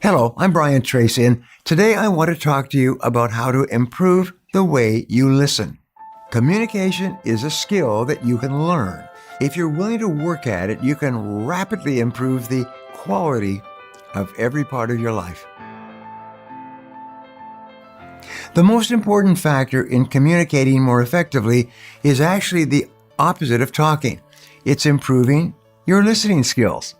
Hello, I'm Brian Tracy, and today I want to talk to you about how to improve the way you listen. Communication is a skill that you can learn. If you're willing to work at it, you can rapidly improve the quality of every part of your life. The most important factor in communicating more effectively is actually the opposite of talking. It's improving your listening skills.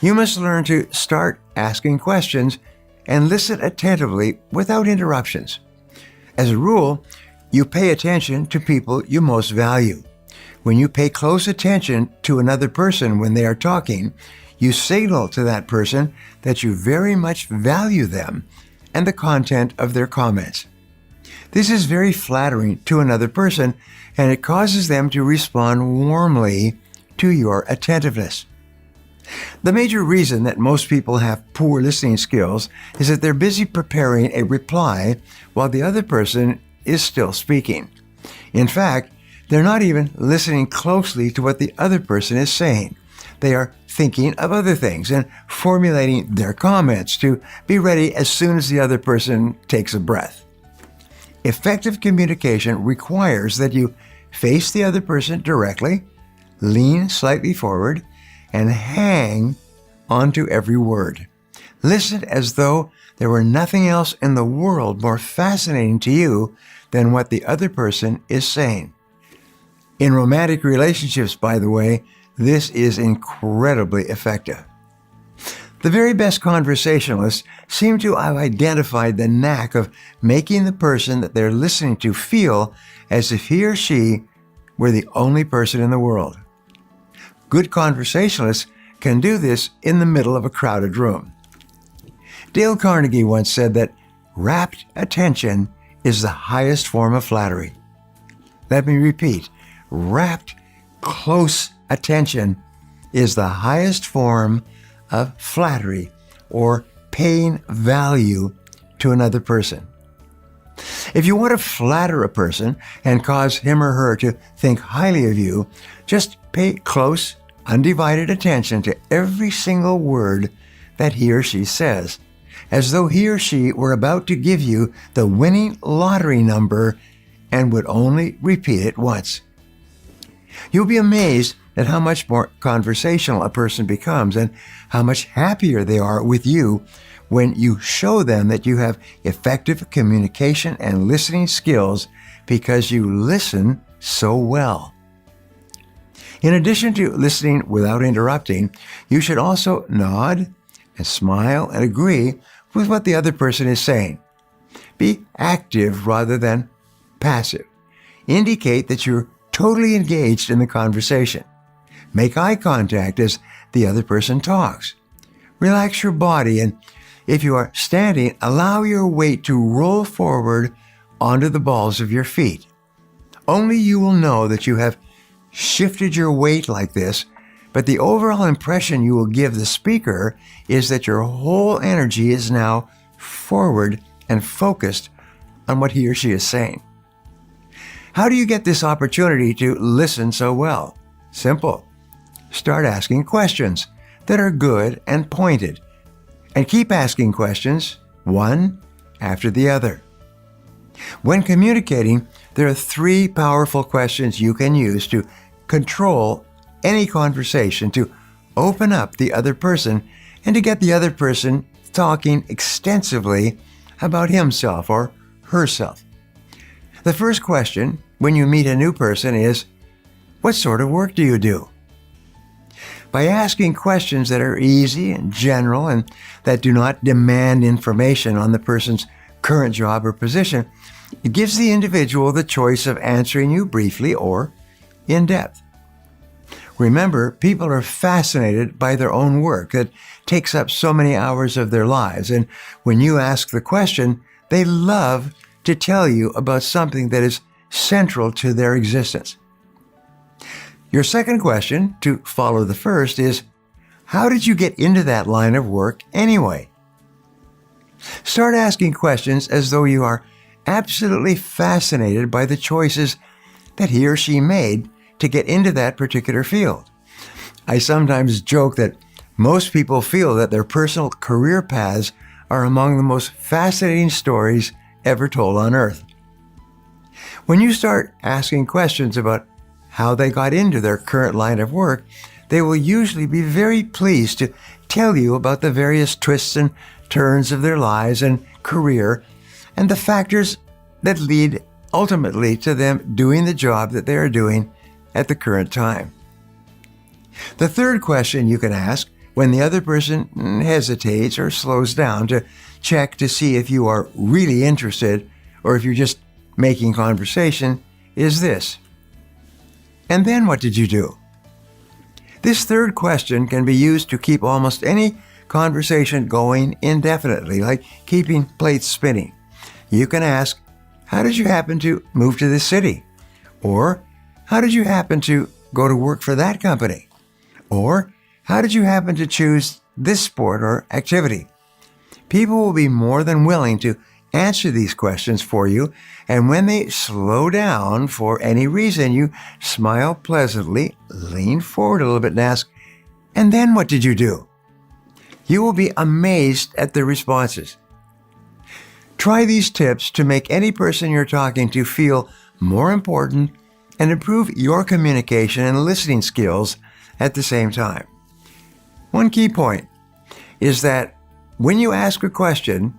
You must learn to start asking questions and listen attentively without interruptions. As a rule, you pay attention to people you most value. When you pay close attention to another person when they are talking, you signal to that person that you very much value them and the content of their comments. This is very flattering to another person, and it causes them to respond warmly to your attentiveness. The major reason that most people have poor listening skills is that they're busy preparing a reply while the other person is still speaking. In fact, they're not even listening closely to what the other person is saying. They are thinking of other things and formulating their comments to be ready as soon as the other person takes a breath. Effective communication requires that you face the other person directly, lean slightly forward, and hang onto every word. Listen as though there were nothing else in the world more fascinating to you than what the other person is saying. In romantic relationships, by the way, this is incredibly effective. The very best conversationalists seem to have identified the knack of making the person that they're listening to feel as if he or she were the only person in the world. Good conversationalists can do this in the middle of a crowded room. Dale Carnegie once said that rapt attention is the highest form of flattery. Let me repeat, rapt, close attention is the highest form of flattery or paying value to another person. If you want to flatter a person and cause him or her to think highly of you, just pay close, undivided attention to every single word that he or she says, as though he or she were about to give you the winning lottery number and would only repeat it once. You'll be amazed at how much more conversational a person becomes and how much happier they are with you when you show them that you have effective communication and listening skills because you listen so well. In addition to listening without interrupting, you should also nod and smile and agree with what the other person is saying. Be active rather than passive. Indicate that you're totally engaged in the conversation. Make eye contact as the other person talks. Relax your body, and if you are standing, allow your weight to roll forward onto the balls of your feet. Only you will know that you have shifted your weight like this, but the overall impression you will give the speaker is that your whole energy is now forward and focused on what he or she is saying. How do you get this opportunity to listen so well? Simple. Start asking questions that are good and pointed, and keep asking questions one after the other. When communicating, there are 3 powerful questions you can use to control any conversation, to open up the other person, and to get the other person talking extensively about himself or herself. The first question when you meet a new person is, what sort of work do you do? By asking questions that are easy and general and that do not demand information on the person's current job or position, it gives the individual the choice of answering you briefly or in depth. Remember, people are fascinated by their own work that takes up so many hours of their lives, and when you ask the question, they love to tell you about something that is central to their existence. Your second question, to follow the first, is, how did you get into that line of work anyway? Start asking questions as though you are absolutely fascinated by the choices that he or she made to get into that particular field. I sometimes joke that Most people feel that their personal career paths are among the most fascinating stories ever told on Earth. When you start asking questions about how they got into their current line of work, they will usually be very pleased to tell you about the various twists and turns of their lives and career and the factors that lead ultimately to them doing the job that they are doing at the current time. The third question you can ask when the other person hesitates or slows down to check to see if you are really interested or if you're just making conversation is this: and then what did you do? This third question can be used to keep almost any conversation going indefinitely, like keeping plates spinning. You can ask, how did you happen to move to this city? Or, how did you happen to go to work for that company? Or, how did you happen to choose this sport or activity? People will be more than willing to answer these questions for you, and when they slow down for any reason, you smile pleasantly, lean forward a little bit and ask, and then what did you do? You will be amazed at the responses. Try these tips to make any person you're talking to feel more important and improve your communication and listening skills at the same time. One key point is that when you ask a question,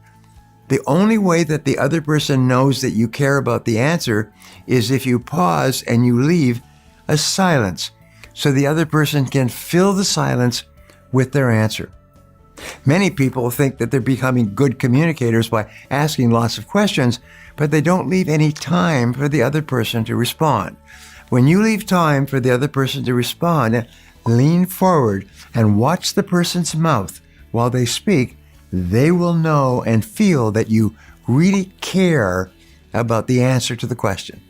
the only way that the other person knows that you care about the answer is if you pause and you leave a silence so the other person can fill the silence with their answer. Many people think that they're becoming good communicators by asking lots of questions, but they don't leave any time for the other person to respond. When you leave time for the other person to respond, lean forward and watch the person's mouth while they speak, they will know and feel that you really care about the answer to the question.